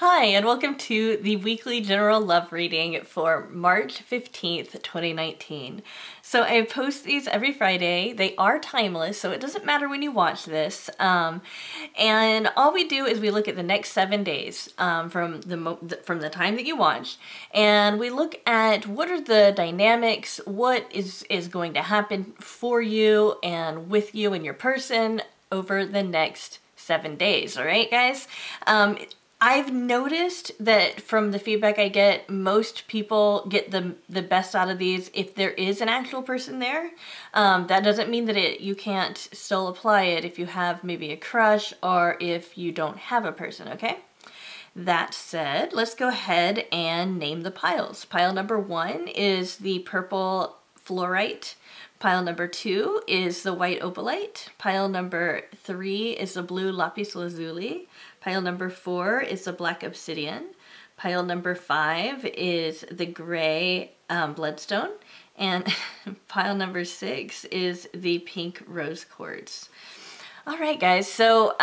Hi, and welcome to the weekly general love reading for March 15th, 2019. So I post these every Friday. They are timeless, so it doesn't matter when you watch this. And all we do is we look at the next 7 days from the time that you watch, and we look at what are the dynamics, what is going to happen for you and with you and your person over the next 7 days. All right, guys? I've noticed that from the feedback I get, most people get the best out of these if there is an actual person there. That doesn't mean that you can't still apply it if you have maybe a crush or if you don't have a person, okay? That said, let's go ahead and name the piles. Pile number 1 is the purple Fluorite. Pile number 2 is the white Opalite. Pile number 3 is the blue Lapis Lazuli. Pile number 4 is the black Obsidian. Pile number 5 is the gray Bloodstone. And pile number 6 is the pink rose quartz. All right, guys, so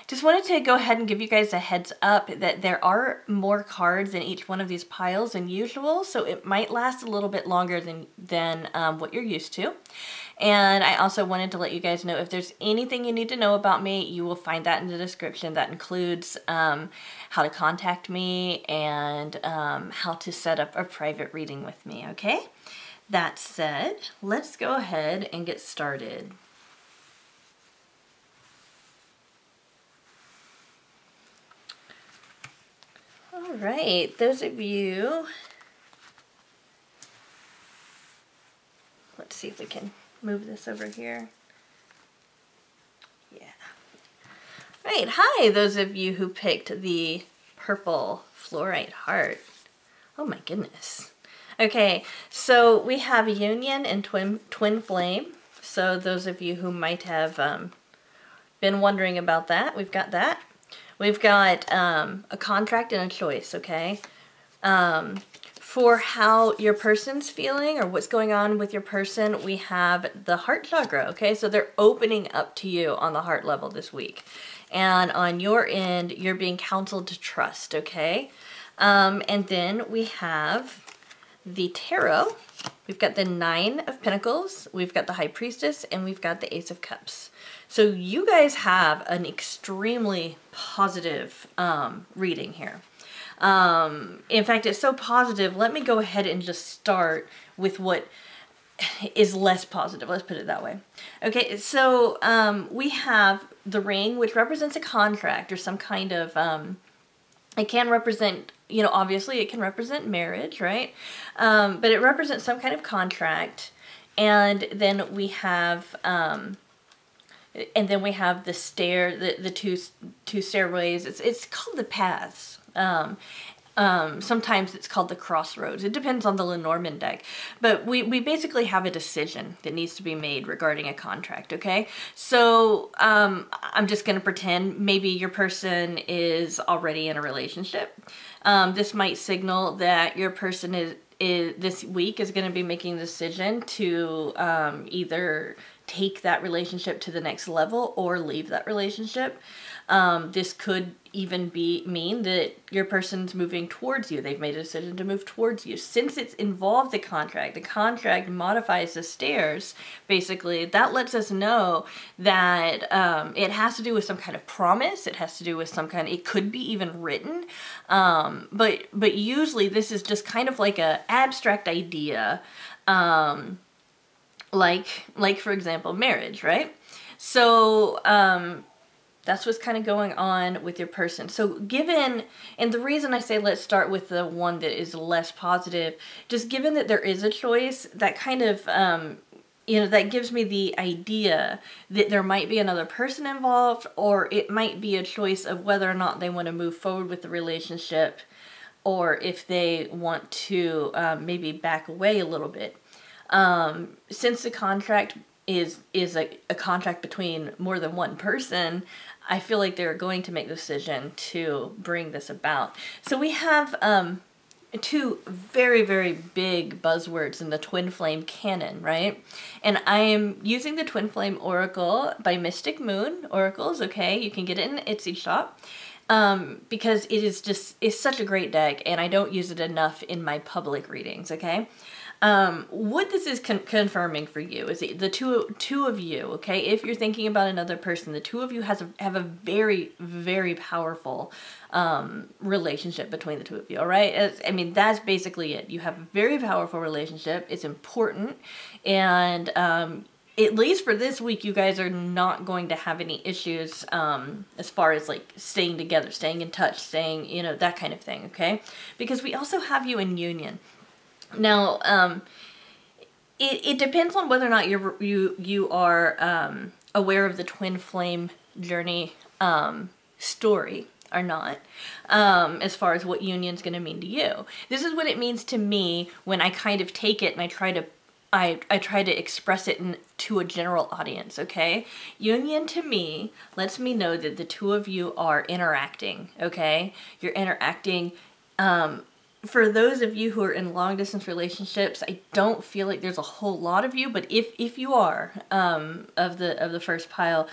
just wanted to go ahead and give you guys a heads up that there are more cards in each one of these piles than usual, so it might last a little bit longer than what you're used to. And I also wanted to let you guys know if there's anything you need to know about me, you will find that in the description. That includes how to contact me and how to set up a private reading with me, okay? That said, let's go ahead and get started. All right, those of you, let's see if we can move this over here. Yeah. Right, hi, those of you who picked the purple Fluorite heart. Oh my goodness. Okay, so we have Union and Twin Flame. So those of you who might have been wondering about that, we've got that. We've got a contract and a choice, okay? For how your person's feeling or what's going on with your person, we have the heart chakra, okay? So they're opening up to you on the heart level this week. And on your end, you're being counseled to trust, okay? And then we have the tarot. We've got the 9 of Pentacles, we've got the High Priestess, and we've got the Ace of Cups. So you guys have an extremely positive reading here. In fact, it's so positive, let me go ahead and just start with what is less positive. Let's put it that way. Okay, so we have the ring, which represents a contract or some kind of, it can represent, you know, obviously it can represent marriage, right? But it represents some kind of contract. And then we have, the stair, the two stairways. It's called the paths. Sometimes it's called the crossroads. It depends on the Lenormand deck. But we basically have a decision that needs to be made regarding a contract, okay? So I'm just going to pretend maybe your person is already in a relationship. This might signal that your person is this week is going to be making a decision to either take that relationship to the next level or leave that relationship. This could even mean that your person's moving towards you. They've made a decision to move towards you. Since it's involved the contract modifies the stairs, basically, that lets us know that it has to do with some kind of promise. It has to do with some kind of, it could be even written. But usually this is just kind of like a abstract idea, like for example, marriage, right? So, that's what's kind of going on with your person. So and the reason I say let's start with the one that is less positive, just given that there is a choice, that kind of, you know, that gives me the idea that there might be another person involved, or it might be a choice of whether or not they want to move forward with the relationship, or if they want to maybe back away a little bit. Since the contract is a contract between more than one person, I feel like they're going to make the decision to bring this about. So we have two very, very big buzzwords in the Twin Flame canon, right? And I am using the Twin Flame Oracle by Mystic Moon Oracles, okay? You can get it in the Etsy shop. because it's such a great deck, and I don't use it enough in my public readings, okay? What this is confirming for you is the two of you, okay? If you're thinking about another person, the two of you have a very, very powerful relationship between the two of you, all right? I mean, that's basically it. You have a very powerful relationship. It's important, and at least for this week, you guys are not going to have any issues as far as like staying together, staying in touch, staying, you know, that kind of thing, okay? Because we also have you in union. Now, it depends on whether or not you are aware of the twin flame journey story or not, as far as what union's going to mean to you. This is what it means to me when I kind of take it and I try to express it to a general audience, okay? Union to me lets me know that the two of you are interacting, okay? You're interacting. For those of you who are in long distance relationships, I don't feel like there's a whole lot of you, but if you are of the first pile,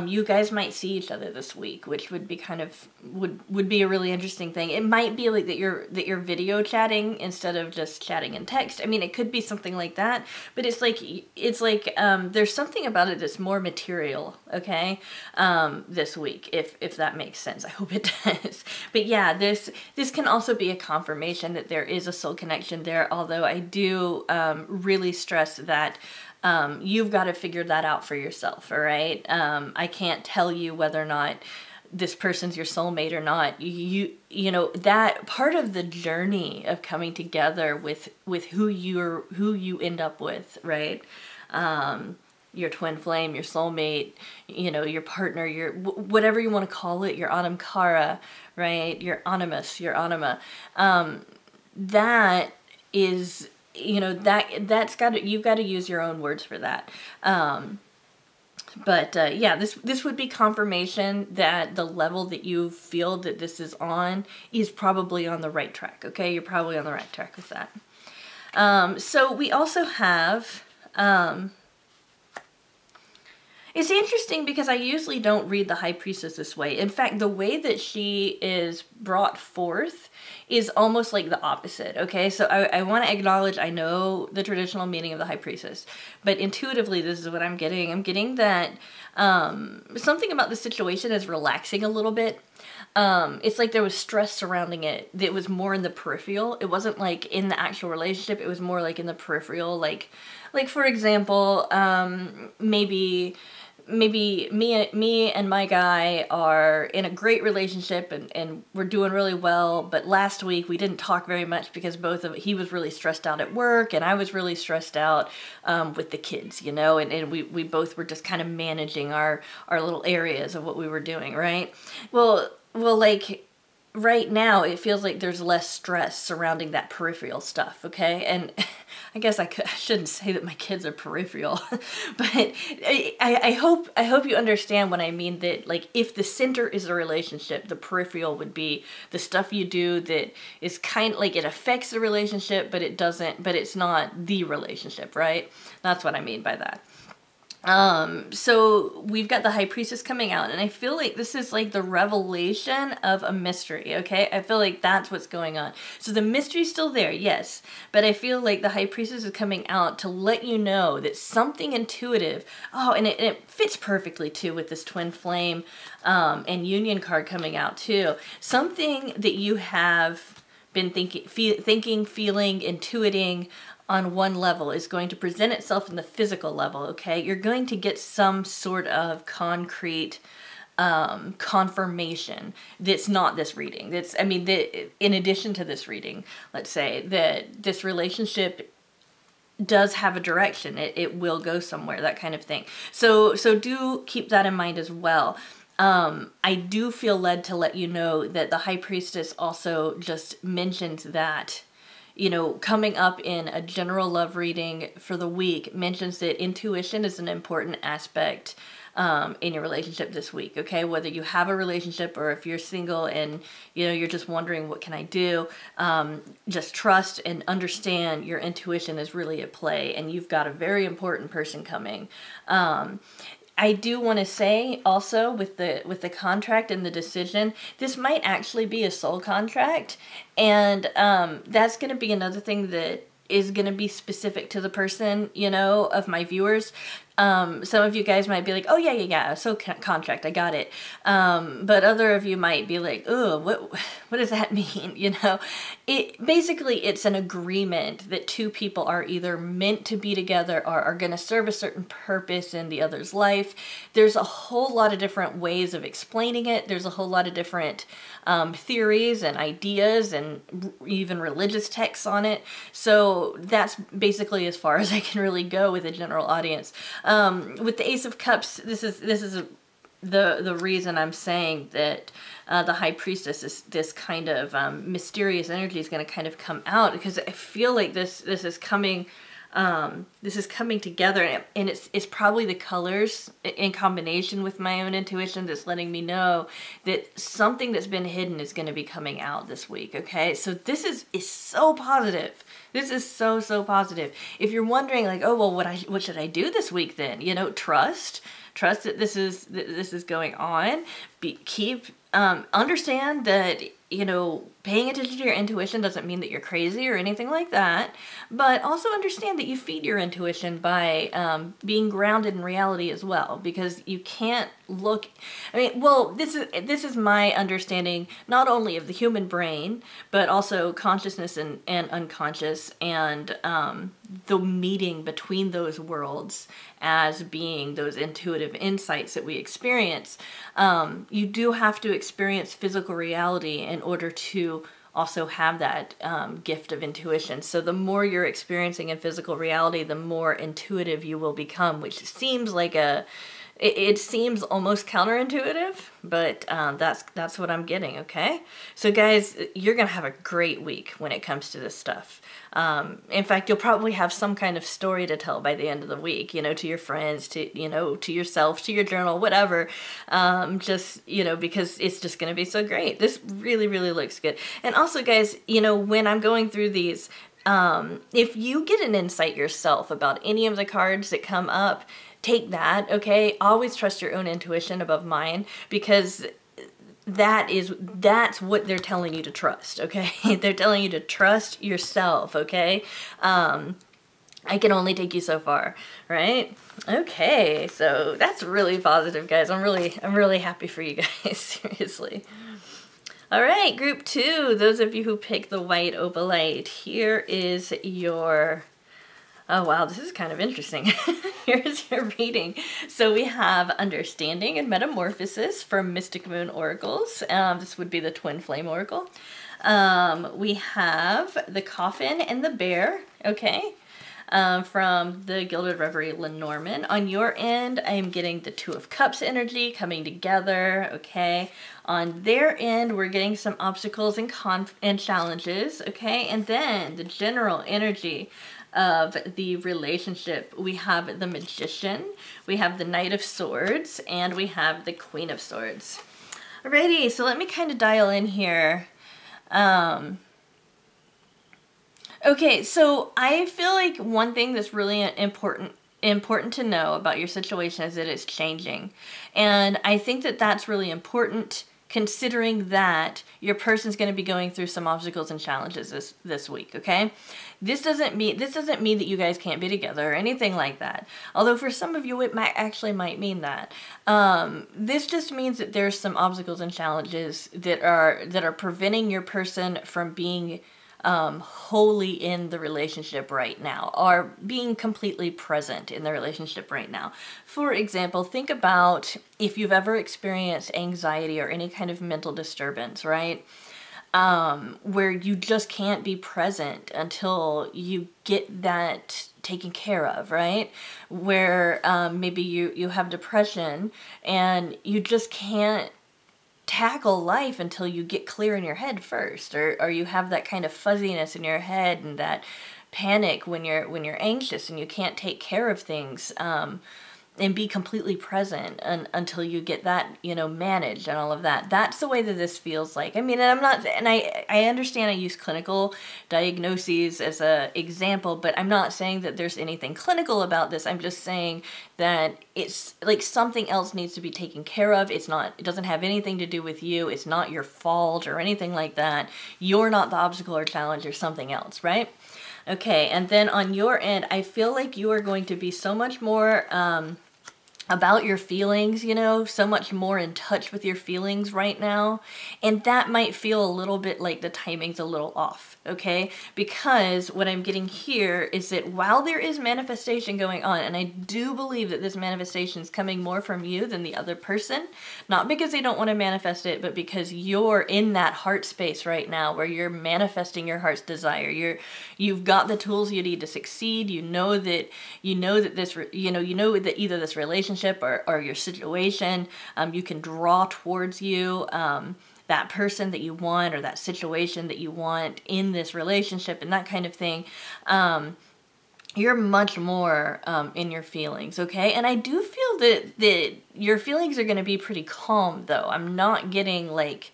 you guys might see each other this week, which would be kind of would be a really interesting thing. It might be like that you're video chatting instead of just chatting in text. I mean, it could be something like that, but it's like there's something about it that's more material, okay? This week, if that makes sense. I hope it does. But yeah, this can also be a confirmation that there is a soul connection there, although I do really stress that you've got to figure that out for yourself, all right? I can't tell you whether or not this person's your soulmate or not. You know, that part of the journey of coming together with who you end up with, right? Your twin flame, your soulmate, you know, your partner, your whatever you want to call it, your anamkara, right? Your animus, your anima. That is, you know, that's got to, you've got to use your own words for that. But yeah, this would be confirmation that the level that you feel that this is on is probably on the right track. Okay, you're probably on the right track with that. So we also have. It's interesting because I usually don't read the High Priestess this way. In fact, the way that she is brought forth is almost like the opposite, okay? So I want to acknowledge, I know the traditional meaning of the High Priestess, but intuitively this is what I'm getting. I'm getting that something about the situation is relaxing a little bit. It's like there was stress surrounding it. It was more in the peripheral. It wasn't like in the actual relationship. It was more like in the peripheral. Like for example, maybe me and my guy are in a great relationship and we're doing really well, but last week we didn't talk very much because he was really stressed out at work and I was really stressed out with the kids, you know, and we both were just kind of managing our little areas of what we were doing, right? Well, like right now it feels like there's less stress surrounding that peripheral stuff, okay? And I guess I shouldn't say that my kids are peripheral, but I hope you understand what I mean, that like if the center is a relationship, the peripheral would be the stuff you do that is kind of like it affects the relationship, but it's not the relationship, right? That's what I mean by that. So we've got the High Priestess coming out, and I feel like this is like the revelation of a mystery, okay? I feel like that's what's going on. So the mystery's still there, yes, but I feel like the High Priestess is coming out to let you know that something intuitive, and it fits perfectly too with this twin flame, and union card coming out too. Something that you have been thinking, feeling, intuiting, on one level is going to present itself in the physical level, okay? You're going to get some sort of concrete confirmation that's not this reading. In addition to this reading, let's say, that this relationship does have a direction. It will go somewhere, that kind of thing. So do keep that in mind as well. I do feel led to let you know that the High Priestess also just mentioned that, you know, coming up in a general love reading for the week mentions that intuition is an important aspect in your relationship this week, okay? Whether you have a relationship or if you're single and, you know, you're just wondering, what can I do? Just trust and understand your intuition is really at play, and you've got a very important person coming. I do want to say also with the contract and the decision, this might actually be a soul contract, and that's going to be another thing that is going to be specific to the person, you know, of my viewers. Some of you guys might be like, oh yeah, soul contract, I got it. But other of you might be like, oh, what does that mean? You know, basically it's an agreement that two people are either meant to be together or are going to serve a certain purpose in the other's life. There's a whole lot of different ways of explaining it. There's a whole lot of different theories and ideas and even religious texts on it. So that's basically as far as I can really go with a general audience. With the Ace of Cups, this is the reason I'm saying that the High Priestess is this kind of mysterious energy is going to kind of come out, because I feel like this is coming together, and it's probably the colors in combination with my own intuition that's letting me know that something that's been hidden is going to be coming out this week. Okay, so this is so positive. This is so positive. If you're wondering, like, oh well, what should I do this week then? You know, trust that this is going on. Understand that, you know, paying attention to your intuition doesn't mean that you're crazy or anything like that, but also understand that you feed your intuition by being grounded in reality as well, because you can't look, I mean, well, this is my understanding not only of the human brain, but also consciousness and unconscious, and the meeting between those worlds as being those intuitive insights that we experience. You do have to experience physical reality in order to also have that gift of intuition. So the more you're experiencing in physical reality, the more intuitive you will become, which seems like it seems almost counterintuitive, but that's what I'm getting, okay? So guys, you're gonna have a great week when it comes to this stuff. In fact, you'll probably have some kind of story to tell by the end of the week, you know, to your friends, to, you know, to yourself, to your journal, whatever. Just, you know, because it's just gonna be so great. This really looks good. And also, guys, you know, when I'm going through these, if you get an insight yourself about any of the cards that come up, take that, okay? Always trust your own intuition above mine, because that's what they're telling you to trust, okay? They're telling you to trust yourself, okay? I can only take you so far, right? Okay, so that's really positive, guys. I'm really happy for you guys, seriously. All right, group 2, those of you who picked the white opalite, here is your... Oh wow, this is kind of interesting. Here's your reading. So we have Understanding and Metamorphosis from Mystic Moon Oracles. This would be the Twin Flame Oracle. We have the Coffin and the Bear, okay, from the Gilded Reverie Lenormand. On your end, I am getting the Two of Cups energy coming together, okay. On their end, we're getting some obstacles and challenges, okay. And then the general energy of the relationship, we have the Magician, we have the Knight of Swords, and we have the Queen of Swords. Alrighty, so let me kind of dial in here. Okay, so I feel like one thing that's really important to know about your situation is that it's changing. And I think that that's really important, considering that your person's going to be going through some obstacles and challenges this week, okay? This doesn't mean that you guys can't be together or anything like that. Although for some of you it might mean that. This just means that there's some obstacles and challenges that are preventing your person from being wholly in the relationship right now, or being completely present in the relationship right now. For example, think about if you've ever experienced anxiety or any kind of mental disturbance, right? Where you just can't be present until you get that taken care of, right? Where maybe you have depression and you just can't tackle life until you get clear in your head first, or you have that kind of fuzziness in your head and that panic when you're anxious and you can't take care of things. and be completely present until you get that, you know, managed and all of that. That's the way that this feels like. I mean, and I'm not, and I understand I use clinical diagnoses as a example, but I'm not saying that there's anything clinical about this. I'm just saying that it's like something else needs to be taken care of. It's not, it doesn't have anything to do with you. It's not your fault or anything like that. You're not the obstacle or challenge, or something else, right? Okay, and then on your end, I feel like you are going to be so much more about your feelings, you know, so much more in touch with your feelings right now. And that might feel a little bit like the timing's a little off, okay? Because what I'm getting here is that while there is manifestation going on, and I do believe that this manifestation is coming more from you than the other person, not because they don't want to manifest it, but because you're in that heart space right now where you're manifesting your heart's desire. You've got the tools you need to succeed. You know that this, you know that either this relationship or your situation, you can draw towards you that person that you want or that situation that you want in this relationship and that kind of thing. You're much more in your feelings, okay? And I do feel that your feelings are going to be pretty calm, though. I'm not getting like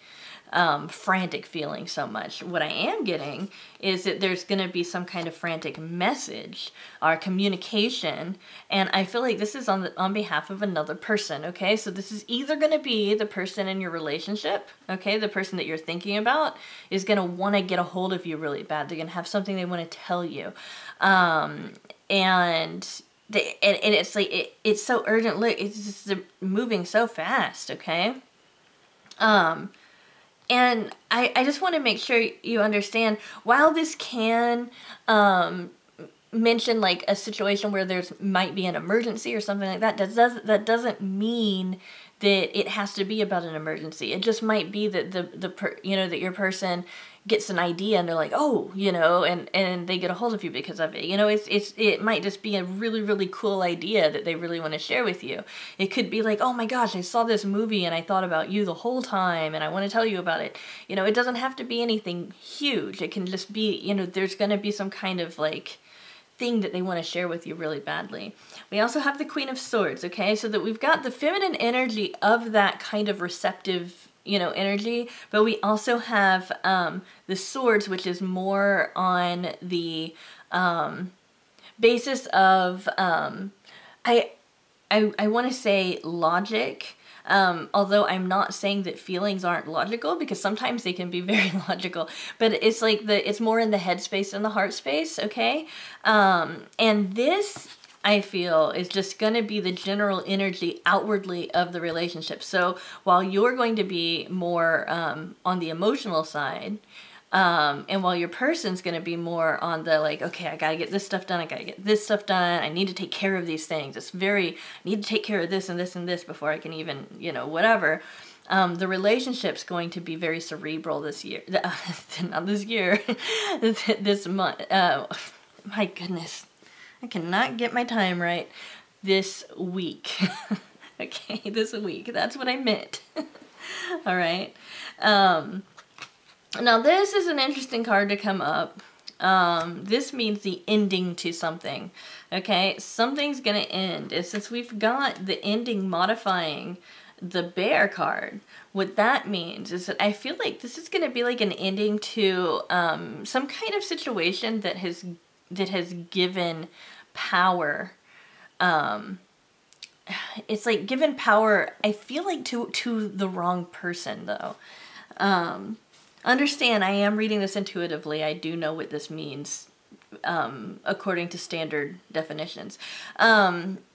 frantic feeling so much. What I am getting is that there's going to be some kind of frantic message or communication, and I feel like this is on behalf of another person, okay? So this is either going to be the person in your relationship, okay? The person that you're thinking about is going to want to get a hold of you really bad. They're going to have something they want to tell you. And it's like, it's so urgent. Look, it's just moving so fast, okay? And I just want to make sure you understand, while this can mention like a situation where there's might be an emergency or something like that, that doesn't mean that it has to be about an emergency. It just might be that that your person gets an idea and they're like, oh, you know, and they get a hold of you because of it. You know, it might just be a really, really cool idea that they really want to share with you. It could be like, oh my gosh, I saw this movie and I thought about you the whole time and I want to tell you about it. You know, it doesn't have to be anything huge. It can just be, you know, there's going to be some kind of like thing that they want to share with you really badly. We also have the Queen of Swords, okay? So that we've got the feminine energy of that kind of receptive, you know, energy, but we also have the swords, which is more on the basis of I want to say logic, although I'm not saying that feelings aren't logical, because sometimes they can be very logical, but it's like it's more in the head space and the heart space, okay? And this, I feel, is just going to be the general energy outwardly of the relationship. So while you're going to be more on the emotional side, and while your person's going to be more on the like, okay, I got to get this stuff done, I got to get this stuff done, I need to take care of these things. I need to take care of this and this and this before I can even, you know, whatever. The relationship's going to be very cerebral this year. Not this year, this month. My goodness. I cannot get my time right. This week. Okay, this week. That's what I meant. All right. Now, this is an interesting card to come up. This means the ending to something. Okay, something's going to end. And since we've got the ending modifying the Bear card, what that means is that I feel like this is going to be like an ending to some kind of situation that has given power. It's like given power, I feel like to the wrong person, though. Understand, I am reading this intuitively. I do know what this means according to standard definitions.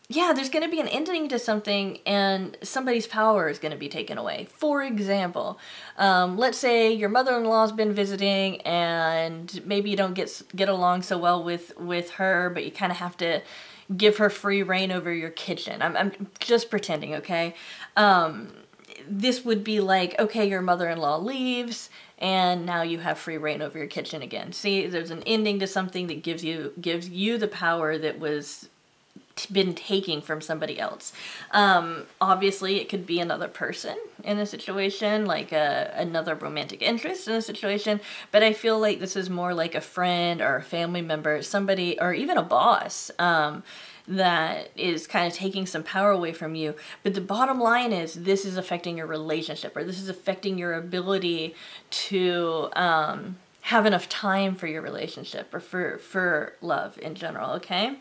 Yeah, there's going to be an ending to something and somebody's power is going to be taken away. For example, let's say your mother-in-law's been visiting and maybe you don't get along so well with her, but you kind of have to give her free reign over your kitchen. I'm just pretending, okay? This would be like, okay, your mother-in-law leaves and now you have free reign over your kitchen again. See, there's an ending to something that gives you the power that was been taking from somebody else. Obviously, it could be another person in a situation, like another romantic interest in a situation, but I feel like this is more like a friend or a family member, somebody, or even a boss, that is kind of taking some power away from you. But the bottom line is this is affecting your relationship, or this is affecting your ability to have enough time for your relationship, or for love in general, okay?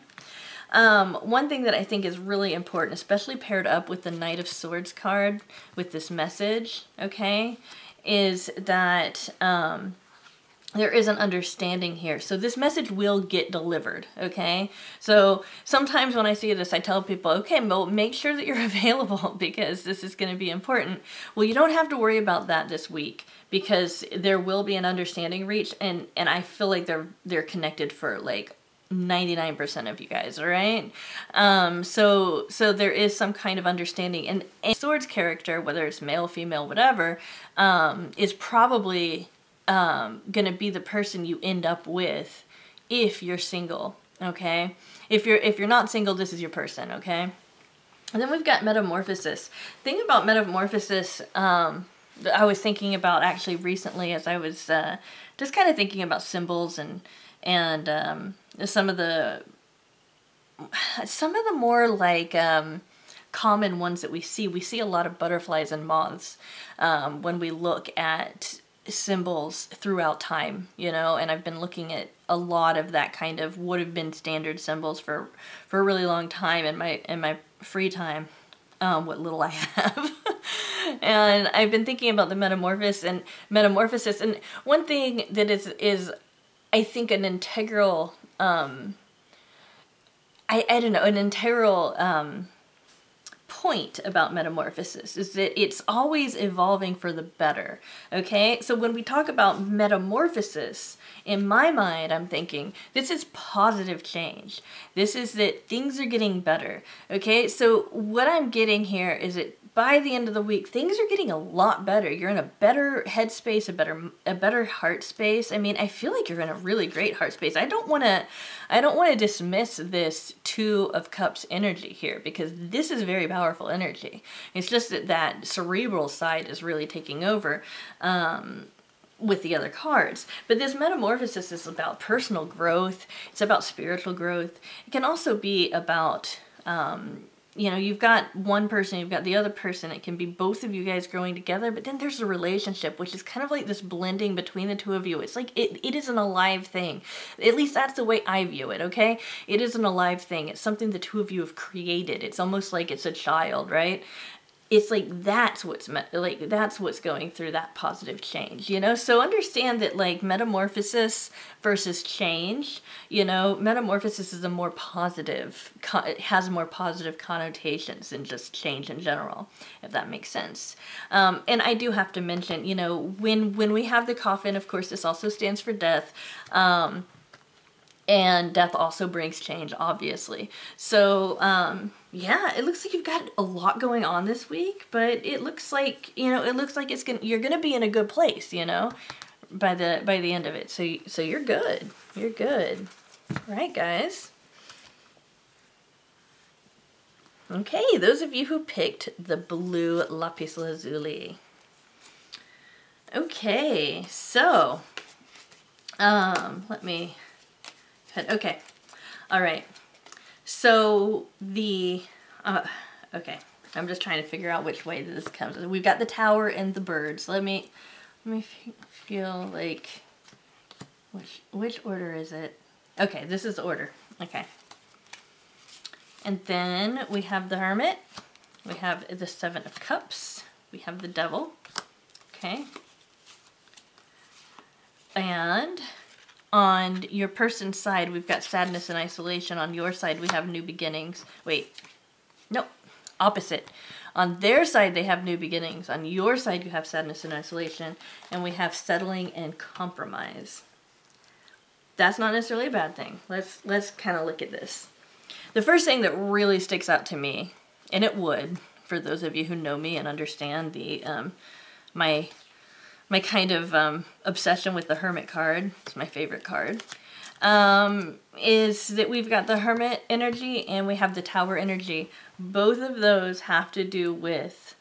One thing that I think is really important, especially paired up with the Knight of Swords card with this message, okay, is that there is an understanding here. So this message will get delivered, okay? So sometimes when I see this, I tell people, okay, well, make sure that you're available because this is going to be important. Well, you don't have to worry about that this week because there will be an understanding reached, and I feel like they're connected for like 99% of you guys, all right? So there is some kind of understanding, and a Swords character, whether it's male, female, whatever, is probably gonna be the person you end up with if you're single, okay? If you're not single, this is your person, okay? And then we've got Metamorphosis. Thing about Metamorphosis, I was thinking about actually recently as I was just kind of thinking about symbols and some of the more like common ones that we see a lot of butterflies and moths when we look at symbols throughout time, you know, and I've been looking at a lot of that kind of would have been standard symbols for a really long time in my free time, what little I have. And I've been thinking about the Metamorphosis, and one thing that is I think an integral I don't know, an integral point about Metamorphosis is that it's always evolving for the better, okay? So when we talk about Metamorphosis, in my mind, I'm thinking, this is positive change. This is that things are getting better, okay? So what I'm getting here is that by the end of the week, things are getting a lot better. You're in a better headspace, a better heart space. I mean, I feel like you're in a really great heart space. I don't want to dismiss this Two of Cups energy here, because this is very powerful energy. It's just that cerebral side is really taking over with the other cards. But this Metamorphosis is about personal growth. It's about spiritual growth. It can also be about you know, you've got one person, you've got the other person. It can be both of you guys growing together, but then there's a relationship, which is kind of like this blending between the two of you. It's like it is an alive thing. At least that's the way I view it, okay? It is an alive thing. It's something the two of you have created. It's almost like it's a child, right? It's like that's what's going through that positive change, you know? So understand that like Metamorphosis versus change, you know, Metamorphosis is a more positive, it has more positive connotations than just change in general, if that makes sense. And I do have to mention, you know, when we have the coffin, of course, this also stands for death. And death also brings change, obviously. So, yeah, it looks like you've got a lot going on this week, but it looks like, you know, you're gonna be in a good place, you know, by the end of it. So you're good. You're good. All right, guys. Okay, those of you who picked the blue Lapis Lazuli. Okay, so, let me... Okay, all right. So okay, I'm just trying to figure out which way this comes. We've got the tower and the birds. Let me feel like which order is it? Okay, this is the order. Okay, and then we have the Hermit. We have the Seven of Cups. We have the Devil. Okay, and on your person's side, we've got sadness and isolation. On your side, we have new beginnings. Wait, nope, opposite. On their side, they have new beginnings. On your side, you have sadness and isolation. And we have settling and compromise. That's not necessarily a bad thing. Let's kind of look at this. The first thing that really sticks out to me, and it would, for those of you who know me and understand the my kind of obsession with the Hermit card, it's my favorite card, is that we've got the Hermit energy and we have the Tower energy. Both of those have to do with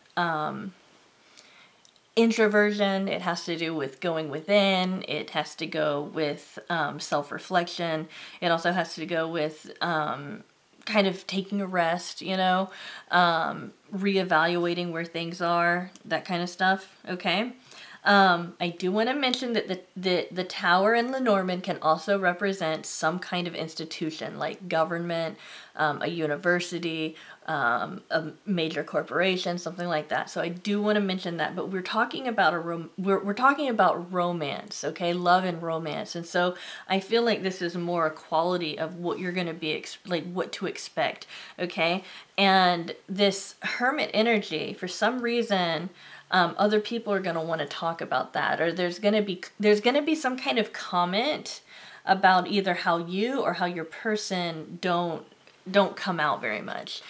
introversion. It has to do with going within. It has to go with self-reflection. It also has to go with kind of taking a rest, you know, reevaluating where things are, that kind of stuff, okay? I do want to mention that the Tower and Lenormand can also represent some kind of institution, like government, a university, a major corporation, something like that. So I do want to mention that, but we're talking about we're talking about romance, okay? Love and romance. And so I feel like this is more a quality of what you're going to be, like what to expect, okay? And this Hermit energy, for some reason, other people are going to want to talk about that, or there's going to be some kind of comment about either how you or how your person don't come out very much.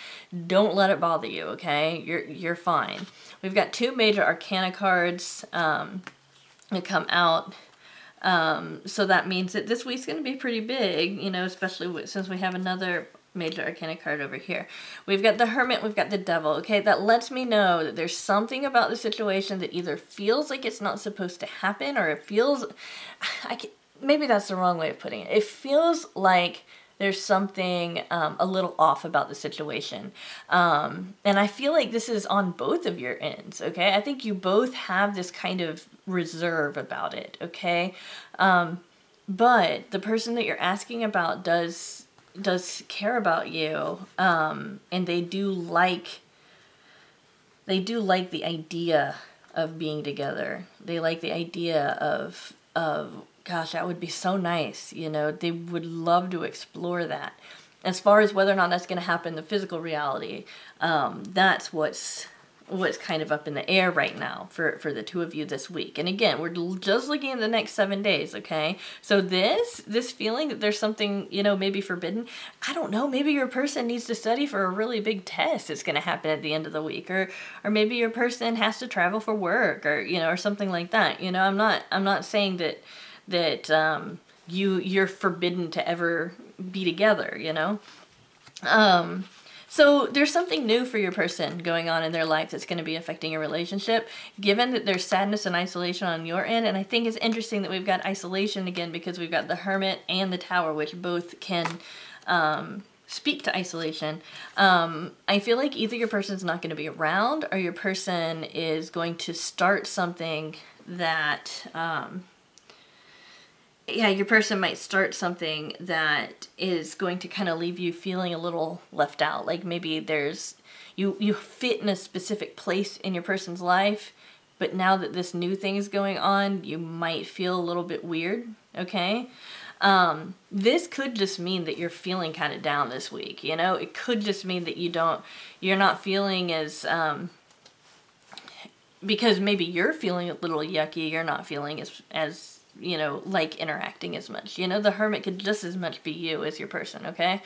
Don't let it bother you, okay? You're fine. We've got 2 major arcana cards that come out. So that means that this week's going to be pretty big, you know, especially since we have another major arcana card over here. We've got the Hermit, we've got the Devil, okay? That lets me know that there's something about the situation that either feels like it's not supposed to happen, or it feels, maybe that's the wrong way of putting it. It feels like there's something a little off about the situation. And I feel like this is on both of your ends, okay? I think you both have this kind of reserve about it, okay? But the person that you're asking about does care about you, and they do like the idea of being together. They like the idea of gosh, that would be so nice, you know. They would love to explore that. As far as whether or not that's going to happen in the physical reality, that's what's kind of up in the air right now for the 2 of you this week. And again, we're just looking at the next 7 days, okay? So this feeling that there's something, you know, maybe forbidden, I don't know, maybe your person needs to study for a really big test that's going to happen at the end of the week, or maybe your person has to travel for work, or, you know, or something like that. You know, I'm not saying that you're forbidden to ever be together, you know? So there's something new for your person going on in their life that's going to be affecting your relationship, given that there's sadness and isolation on your end. And I think it's interesting that we've got isolation again, because we've got the Hermit and the Tower, which both can speak to isolation. I feel like either your person's not going to be around, or your person is going to start something that... yeah, your person might start something that is going to kind of leave you feeling a little left out. Like maybe there's, you fit in a specific place in your person's life, but now that this new thing is going on, you might feel a little bit weird, okay? This could just mean that you're feeling kind of down this week, you know? It could just mean that you're not feeling as, because maybe you're feeling a little yucky, you're not feeling as you know, like interacting as much. You know, the Hermit could just as much be you as your person, okay?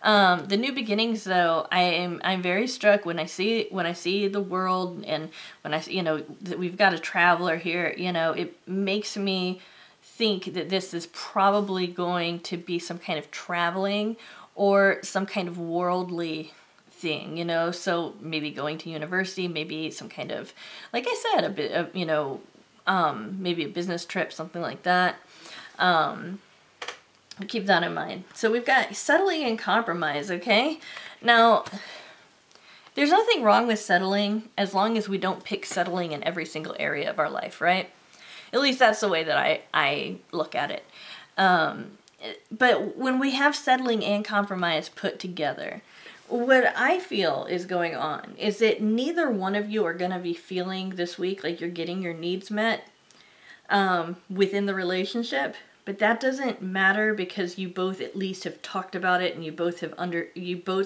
The new beginnings, though, I'm very struck when I see the world, and when I see, you know, that we've got a traveler here, you know, it makes me think that this is probably going to be some kind of traveling or some kind of worldly thing, you know? So maybe going to university, maybe some kind of, like I said, a bit of, you know, maybe a business trip, something like that. Keep that in mind. So we've got settling and compromise, okay? Now, there's nothing wrong with settling as long as we don't pick settling in every single area of our life, right? At least that's the way that I look at it. But when we have settling and compromise put together, what I feel is going on is that neither one of you are going to be feeling this week like you're getting your needs met within the relationship. But that doesn't matter, because you both at least have talked about it, and you both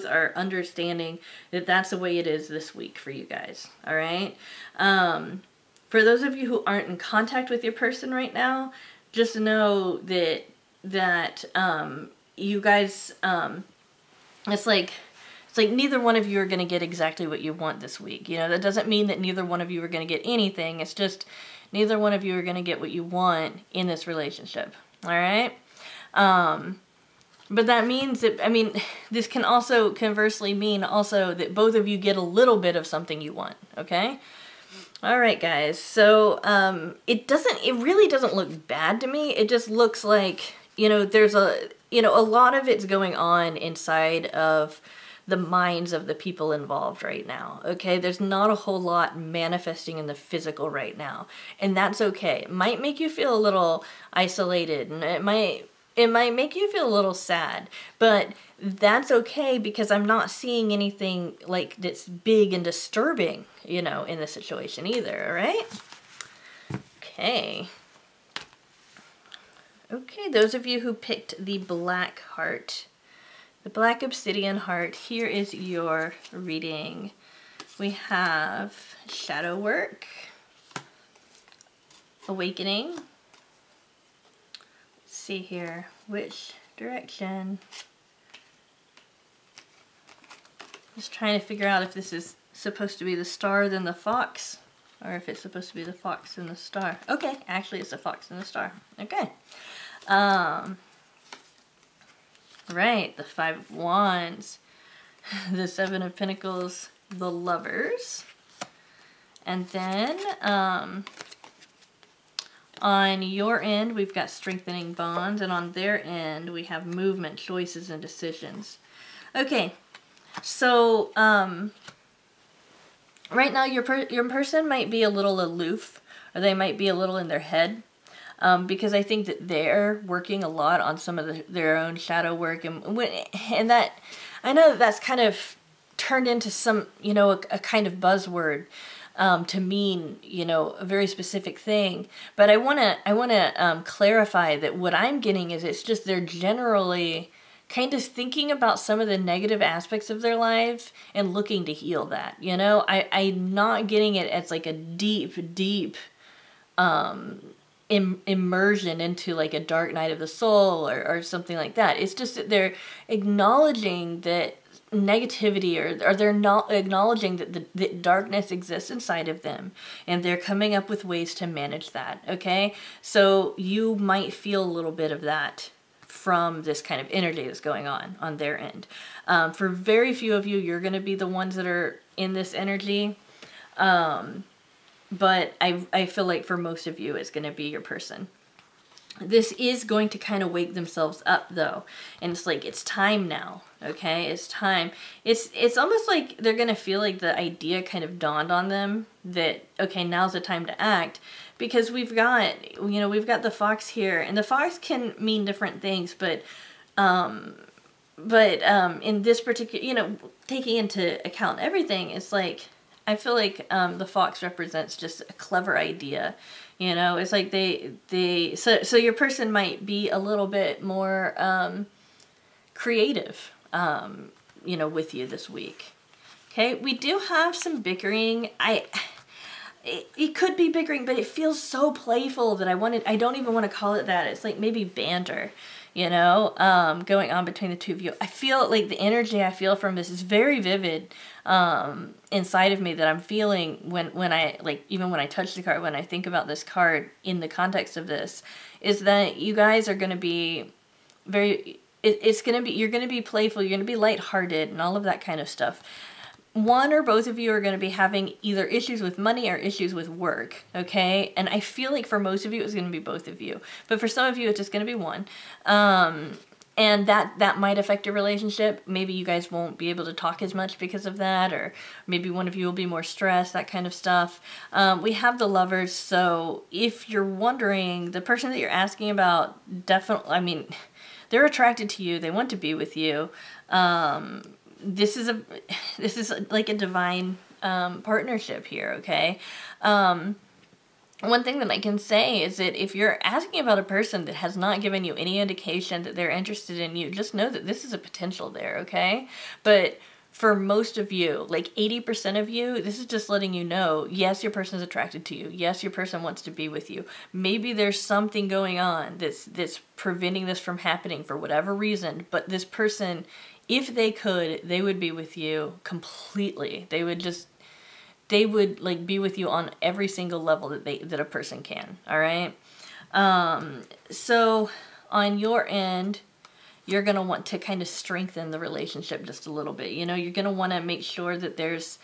are understanding that that's the way it is this week for you guys. All right. For those of you who aren't in contact with your person right now, just know that you guys, it's like neither one of you are going to get exactly what you want this week. You know, that doesn't mean that neither one of you are going to get anything. It's just neither one of you are going to get what you want in this relationship. All right? But that means that, I mean, this can also conversely mean also that both of you get a little bit of something you want. Okay? All right, guys. So, it really doesn't look bad to me. It just looks like you know, there's a, you know, a lot of it's going on inside of the minds of the people involved right now, okay? There's not a whole lot manifesting in the physical right now, and that's okay. It might make you feel a little isolated, and it might make you feel a little sad, but that's okay because I'm not seeing anything like that's big and disturbing, you know, in the situation either, all right? Okay. Okay, those of you who picked the black heart, the black obsidian heart, here is your reading. We have shadow work, awakening. Let's see here, which direction? Just trying to figure out if this is supposed to be the star then the fox, or if it's supposed to be the fox and the star. Okay, actually it's the fox and the star. Okay. Right, the Five of Wands, the Seven of Pentacles, the Lovers, and then on your end we've got strengthening bonds, and on their end we have movement, choices, and decisions. Okay, so right now your person might be a little aloof, or they might be a little in their head. Because I think that they're working a lot on some of their own shadow work, and that, I know that that's kind of turned into some, you know, a kind of buzzword to mean, you know, a very specific thing. But I wanna clarify that what I'm getting is it's just they're generally kind of thinking about some of the negative aspects of their life and looking to heal that. You know, I'm not getting it as like a deep immersion into like a dark night of the soul or something like that. It's just that they're acknowledging that negativity, or they're not acknowledging that darkness exists inside of them, and they're coming up with ways to manage that. Okay, so you might feel a little bit of that from this kind of energy that's going on their end. For very few of you, you're going to be the ones that are in this energy. But I feel like for most of you, it's going to be your person. This is going to kind of wake themselves up, though. And it's like, it's time now, okay? It's time. It's almost like they're going to feel like the idea kind of dawned on them that, okay, now's the time to act. Because we've got, you know, we've got the fox here. And the fox can mean different things, but in this particular, you know, taking into account everything, it's like, I feel like the fox represents just a clever idea, you know. It's like so your person might be a little bit more creative, you know, with you this week. Okay, we do have some bickering. It could be bickering, but it feels so playful that I don't even want to call it that. It's like maybe banter, you know, going on between the two of you. I feel like the energy I feel from this is very vivid inside of me, that I'm feeling when I, like, even when I touch the card, when I think about this card in the context of this, is that you guys are going to be very, you're going to be playful, you're going to be lighthearted and all of that kind of stuff. One or both of you are going to be having either issues with money or issues with work, okay? And I feel like for most of you, it's going to be both of you. But for some of you, it's just going to be one. And that might affect your relationship. Maybe you guys won't be able to talk as much because of that, or maybe one of you will be more stressed, that kind of stuff. We have the Lovers, so if you're wondering, the person that you're asking about, definitely, I mean, they're attracted to you. They want to be with you. This is like a divine partnership here, okay? One thing that I can say is that if you're asking about a person that has not given you any indication that they're interested in you, just know that this is a potential there, okay? But for most of you, like 80% of you, this is just letting you know, yes, your person is attracted to you. Yes, your person wants to be with you. Maybe there's something going on that's preventing this from happening for whatever reason, but this person, if they could, they would be with you completely. They would like be with you on every single level that a person can. All right. So on your end, you're going to want to kind of strengthen the relationship just a little bit. You know, you're going to want to make sure that there's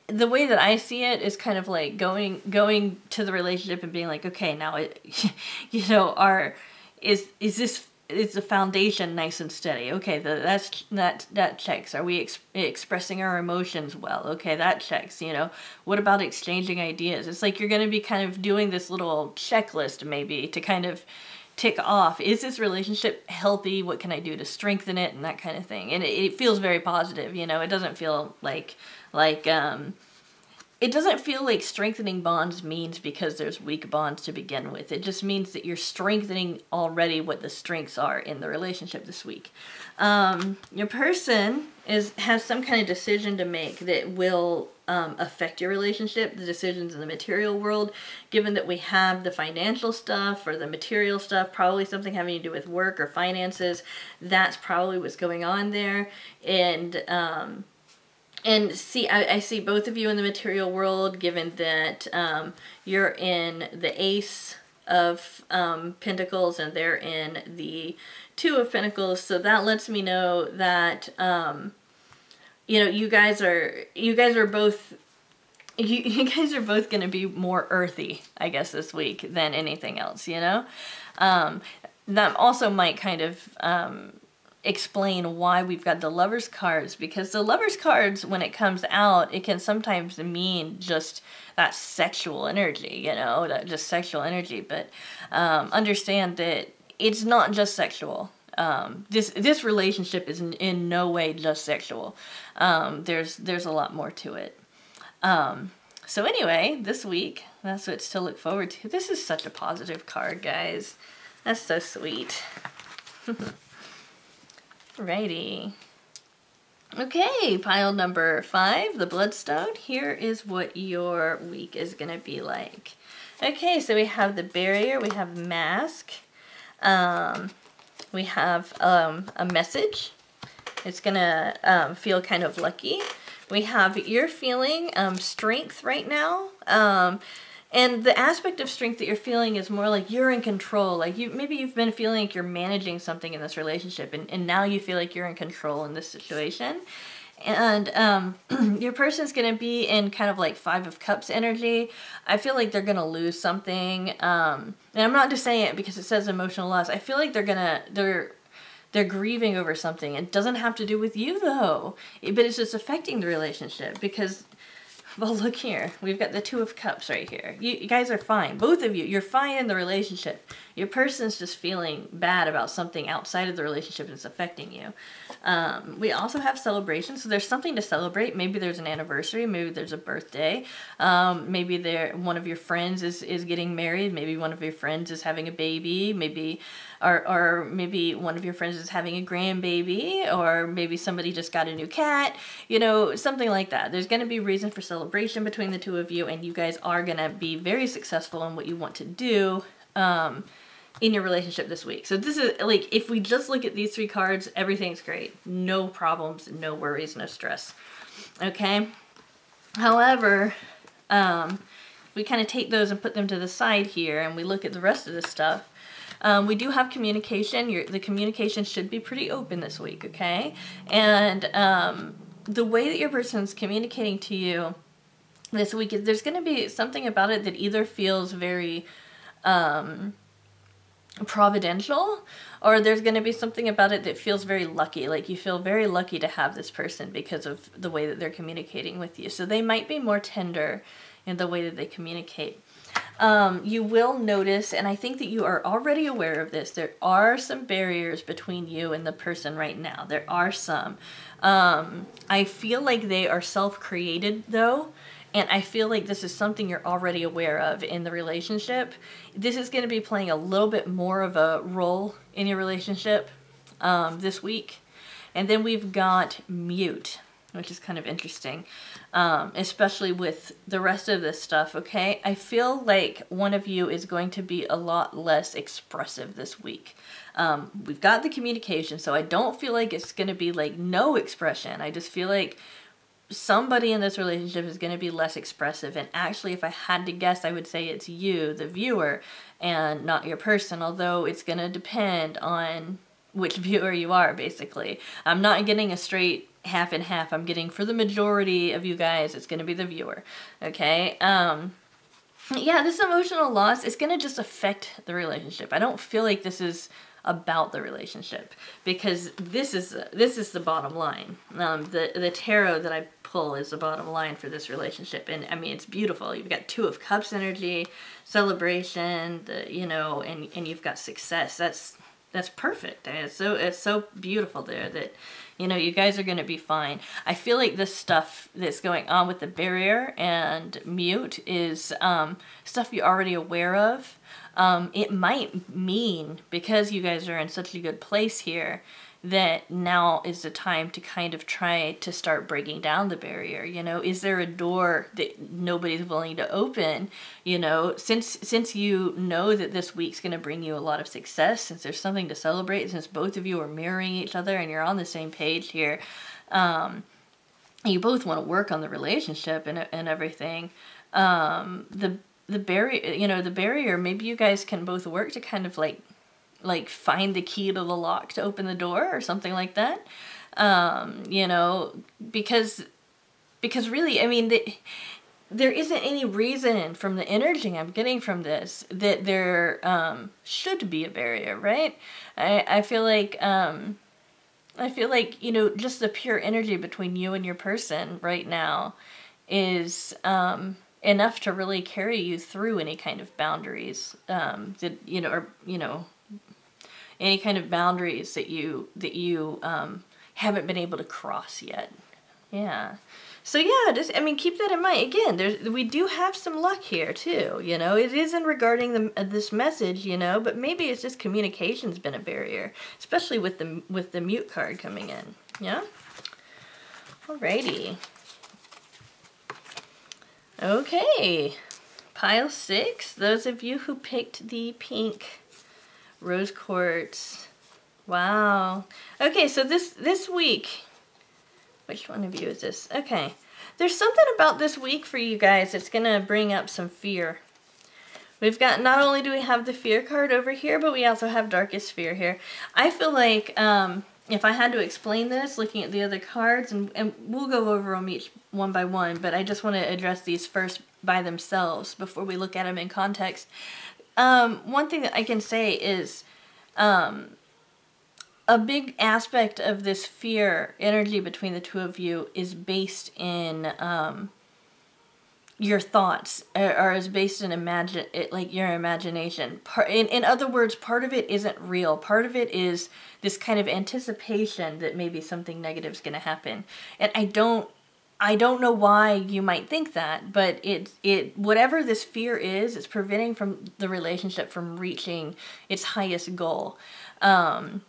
the way that I see it is kind of like going to the relationship and being like, okay, now you know, is this is the foundation nice and steady? Okay, that checks. Are we expressing our emotions well? Okay, that checks, you know. What about exchanging ideas? It's like you're going to be kind of doing this little checklist maybe to kind of tick off, is this relationship healthy? What can I do to strengthen it? And that kind of thing. And it feels very positive, you know. It doesn't feel like it doesn't feel like strengthening bonds means because there's weak bonds to begin with. It just means that you're strengthening already what the strengths are in the relationship this week. Your person has some kind of decision to make that will affect your relationship, the decisions in the material world, given that we have the financial stuff or the material stuff, probably something having to do with work or finances. That's probably what's going on there. And see, I see both of you in the material world, given that you're in the Ace of Pentacles and they're in the Two of Pentacles. So that lets me know that you know, you guys are both going to be more earthy, I guess, this week than anything else. You know, that also might kind of explain why we've got the Lovers cards, because the Lovers cards, when it comes out, it can sometimes mean just that sexual energy, you know, that just sexual energy. But understand that it's not just sexual. This relationship is in no way just sexual. There's a lot more to it. So anyway, this week, that's what's to look forward to. This is such a positive card, guys. That's so sweet. Righty. Okay, pile number 5, the Bloodstone. Here is what your week is going to be like. Okay, so we have the Barrier, we have Mask, we have a Message. It's going to feel kind of lucky. We have you're feeling strength right now. And the aspect of strength that you're feeling is more like you're in control. Like maybe you've been feeling like you're managing something in this relationship, and now you feel like you're in control in this situation. And your person's going to be in kind of like 5 of Cups energy. I feel like they're going to lose something. And I'm not just saying it because it says emotional loss. I feel like they're grieving over something. It doesn't have to do with you though, but it's just affecting the relationship because, well, look here. We've got the 2 of Cups right here. You guys are fine. Both of you, you're fine in the relationship. Your person's just feeling bad about something outside of the relationship that's affecting you. We also have celebration, so there's something to celebrate. Maybe there's an anniversary. Maybe there's a birthday. Maybe one of your friends is getting married. Maybe one of your friends is having a baby. Maybe or maybe one of your friends is having a grandbaby, or maybe somebody just got a new cat, you know, something like that. There's going to be reason for celebration between the 2 of you, and you guys are going to be very successful in what you want to do in your relationship this week. So this is like, if we just look at these 3 cards, everything's great. No problems, no worries, no stress. Okay? However, we kind of take those and put them to the side here, and we look at the rest of this stuff. We do have communication. The communication should be pretty open this week, okay? And the way that your person's communicating to you this week, there's going to be something about it that either feels very providential, or there's going to be something about it that feels very lucky. Like you feel very lucky to have this person because of the way that they're communicating with you. So they might be more tender in the way that they communicate. You will notice, and I think that you are already aware of this, there are some barriers between you and the person right now. There are some. I feel like they are self-created though, and I feel like this is something you're already aware of in the relationship. This is going to be playing a little bit more of a role in your relationship this week. And then we've got Mute, which is kind of interesting, especially with the rest of this stuff, okay? I feel like one of you is going to be a lot less expressive this week. We've got the communication, so I don't feel like it's going to be like no expression. I just feel like somebody in this relationship is going to be less expressive. And actually, if I had to guess, I would say it's you, the viewer, and not your person, although it's going to depend on which viewer you are, basically. I'm not getting a straight half and half. I'm getting, for the majority of you guys, it's going to be the viewer, okay? yeah, this emotional loss is going to just affect the relationship. I don't feel like this is about the relationship, because this is the bottom line. The tarot that I pull is the bottom line for this relationship, and I mean, it's beautiful. You've got Two of Cups energy, celebration, you know, and you've got success. That's perfect. It's so beautiful there that, you know, you guys are going to be fine. I feel like this stuff that's going on with the barrier and mute is stuff you're already aware of. It might mean, because you guys are in such a good place here, that now is the time to kind of try to start breaking down the barrier. You know, is there a door that nobody's willing to open? You know, since you know that this week's going to bring you a lot of success, since there's something to celebrate, since both of you are mirroring each other and you're on the same page here, you both want to work on the relationship and everything. The barrier, you know, the barrier, maybe you guys can both work to kind of like find the key to the lock to open the door or something like that. You know, because really, I mean, there isn't any reason from the energy I'm getting from this that there should be a barrier, right? I feel like, you know, just the pure energy between you and your person right now is enough to really carry you through any kind of boundaries that, you know, or, you know, any kind of boundaries that you haven't been able to cross yet. Yeah. So yeah, just, I mean, keep that in mind. Again, we do have some luck here too, you know. It isn't regarding this message, you know, but maybe it's just communication's been a barrier, especially with the mute card coming in. Yeah? Alrighty. Okay. Pile 6, those of you who picked the pink rose quartz. Wow. Okay, so this week, which one of you is this? Okay. There's something about this week for you guys that's going to bring up some fear. We've got, not only do we have the fear card over here, but we also have darkest fear here. I feel like if I had to explain this, looking at the other cards, and we'll go over them each one by one, but I just want to address these first by themselves before we look at them in context. One thing that I can say is a big aspect of this fear energy between the two of you is based in your thoughts, or is based in like your imagination. In other words, part of it isn't real. Part of it is this kind of anticipation that maybe something negative is going to happen. And I don't know why you might think that, but whatever this fear is, it's preventing from the relationship from reaching its highest goal. But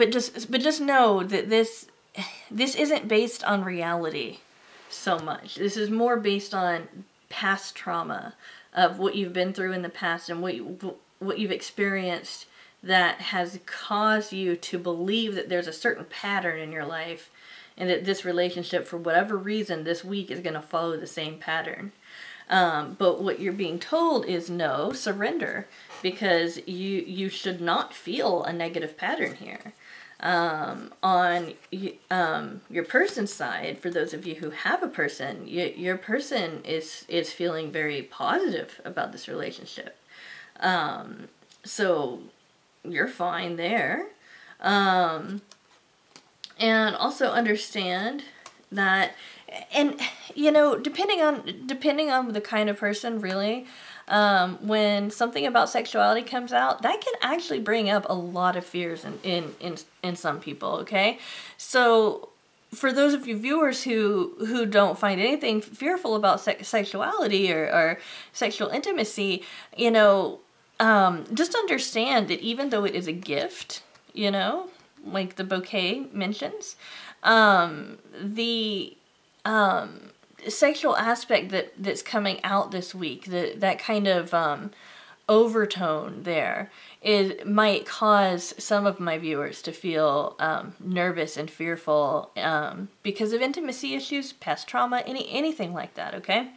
just know that this isn't based on reality so much. This is more based on past trauma of what you've been through in the past and what you've experienced that has caused you to believe that there's a certain pattern in your life, and that this relationship, for whatever reason, this week is going to follow the same pattern. But what you're being told is no, surrender, because you should not feel a negative pattern here. On your person's side, for those of you who have a person, your person is feeling very positive about this relationship. So you're fine there. And also understand that, and you know, depending on the kind of person, really, when something about sexuality comes out, that can actually bring up a lot of fears in some people. Okay, so for those of you viewers who don't find anything fearful about sexuality or sexual intimacy, you know, just understand that even though it is a gift, you know, like the bouquet mentions, the sexual aspect that's coming out this week, that kind of overtone there, might cause some of my viewers to feel nervous and fearful because of intimacy issues, past trauma, anything like that, okay?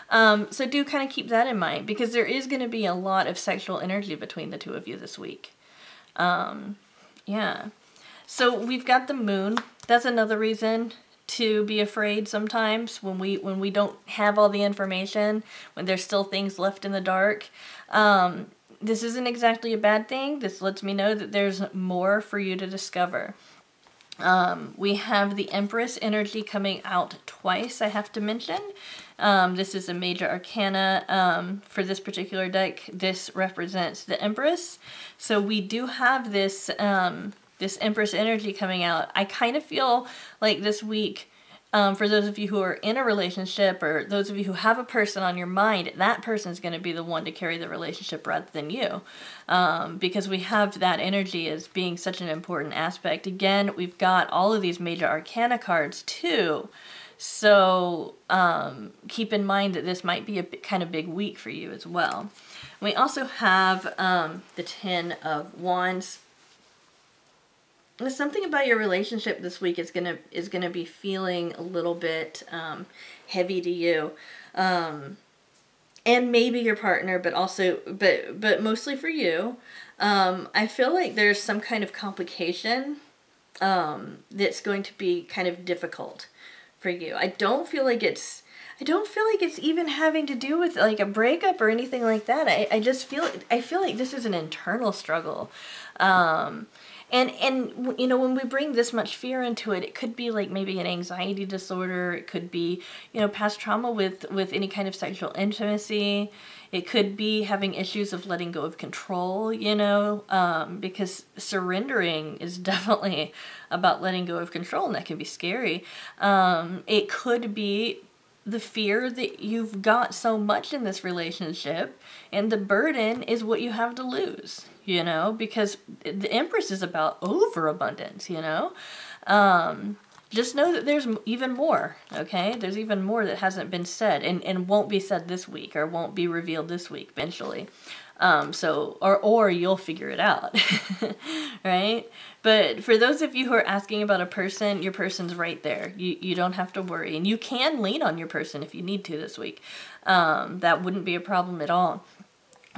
So do kind of keep that in mind, because there is going to be a lot of sexual energy between the two of you this week. Yeah. So we've got the moon. That's another reason to be afraid sometimes when we don't have all the information, when there's still things left in the dark. This isn't exactly a bad thing. This lets me know that there's more for you to discover. We have the Empress energy coming out twice, I have to mention. This is a major arcana for this particular deck. This represents the Empress. So we do have this, this Empress energy coming out. I kind of feel like this week, for those of you who are in a relationship, or those of you who have a person on your mind, that person's going to be the one to carry the relationship rather than you. Because we have that energy as being such an important aspect. Again, we've got all of these major arcana cards too. So keep in mind that this might be a kind of big week for you as well. We also have the Ten of Wands. There's something about your relationship this week is gonna be feeling a little bit heavy to you, and maybe your partner, but also but mostly for you. I feel like there's some kind of complication that's going to be kind of difficult for you. I don't feel like it's even having to do with like a breakup or anything like that. I feel like this is an internal struggle. And you know, when we bring this much fear into it, it could be like maybe an anxiety disorder. It could be, you know, past trauma with any kind of sexual intimacy. It could be having issues of letting go of control, you know, because surrendering is definitely about letting go of control, and that can be scary. It could be the fear that you've got so much in this relationship, and the burden is what you have to lose, you know, because the Empress is about overabundance, you know. Just know that there's even more, okay? There's even more that hasn't been said and won't be said this week, or won't be revealed this week eventually. Or you'll figure it out, right? But for those of you who are asking about a person, your person's right there. You don't have to worry. And you can lean on your person if you need to this week. That wouldn't be a problem at all.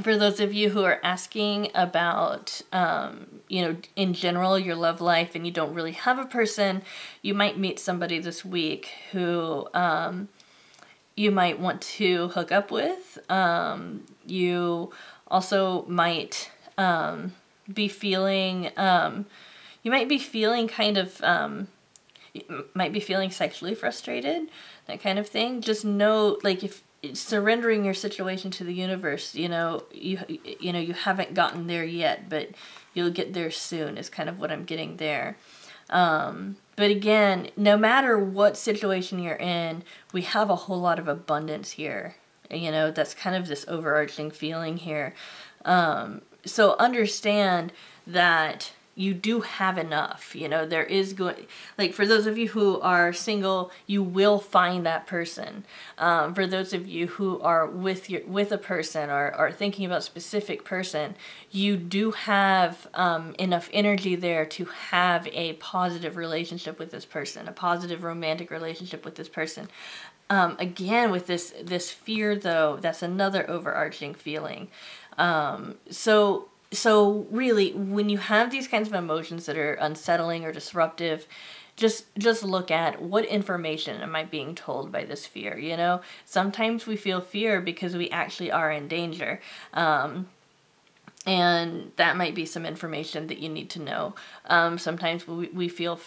For those of you who are asking about, you know, in general, your love life, and you don't really have a person, you might meet somebody this week who you might want to hook up with. You also might be feeling, you might be feeling kind of, you might be feeling sexually frustrated, that kind of thing. Just know, like, if surrendering your situation to the universe, you know, you haven't gotten there yet, but you'll get there soon is kind of what I'm getting there. But again, no matter what situation you're in, we have a whole lot of abundance here. You know, that's kind of this overarching feeling here. So understand that you do have enough. You know, there is going, like, for those of you who are single, you will find that person. For those of you who are with a person, or are thinking about a specific person, you do have enough energy there to have a positive relationship with this person, a positive romantic relationship with this person. Again, with this fear, though, that's another overarching feeling. So really, when you have these kinds of emotions that are unsettling or disruptive, just look at what information am I being told by this fear, you know? Sometimes we feel fear because we actually are in danger. And that might be some information that you need to know. Sometimes we feel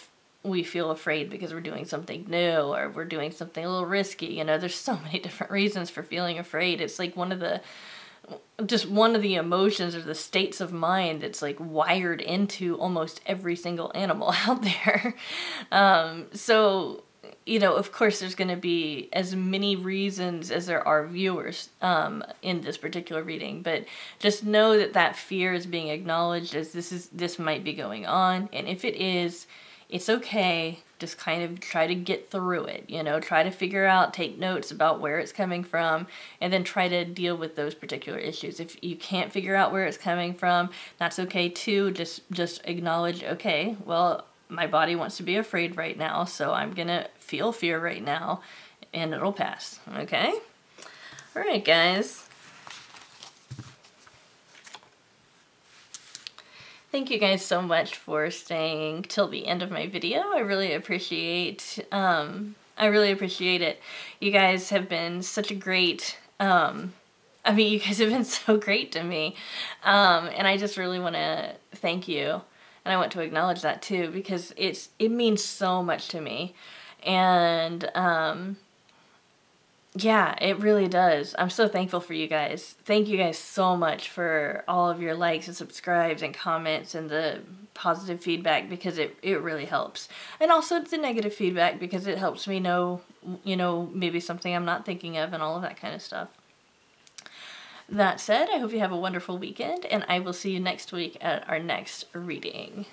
afraid because we're doing something new, or we're doing something a little risky. You know, there's so many different reasons for feeling afraid. It's like one of the emotions or the states of mind that's like wired into almost every single animal out there. So, you know, of course there's going to be as many reasons as there are viewers in this particular reading, but just know that fear is being acknowledged as this might be going on, and if it is, it's okay. Just kind of try to get through it, you know, try to figure out, take notes about where it's coming from, and then try to deal with those particular issues. If you can't figure out where it's coming from, that's okay too. Just acknowledge, okay, well, my body wants to be afraid right now, so I'm gonna feel fear right now, and it'll pass, okay? All right, guys. Thank you guys so much for staying till the end of my video. I really appreciate it. You guys have been such a great, I mean, you guys have been so great to me. And I just really want to thank you. And I want to acknowledge that too, because it means so much to me. And, yeah, it really does. I'm so thankful for you guys. Thank you guys so much for all of your likes and subscribes and comments and the positive feedback, because it really helps. And also the negative feedback, because it helps me know, you know, maybe something I'm not thinking of and all of that kind of stuff. That said, I hope you have a wonderful weekend, and I will see you next week at our next reading.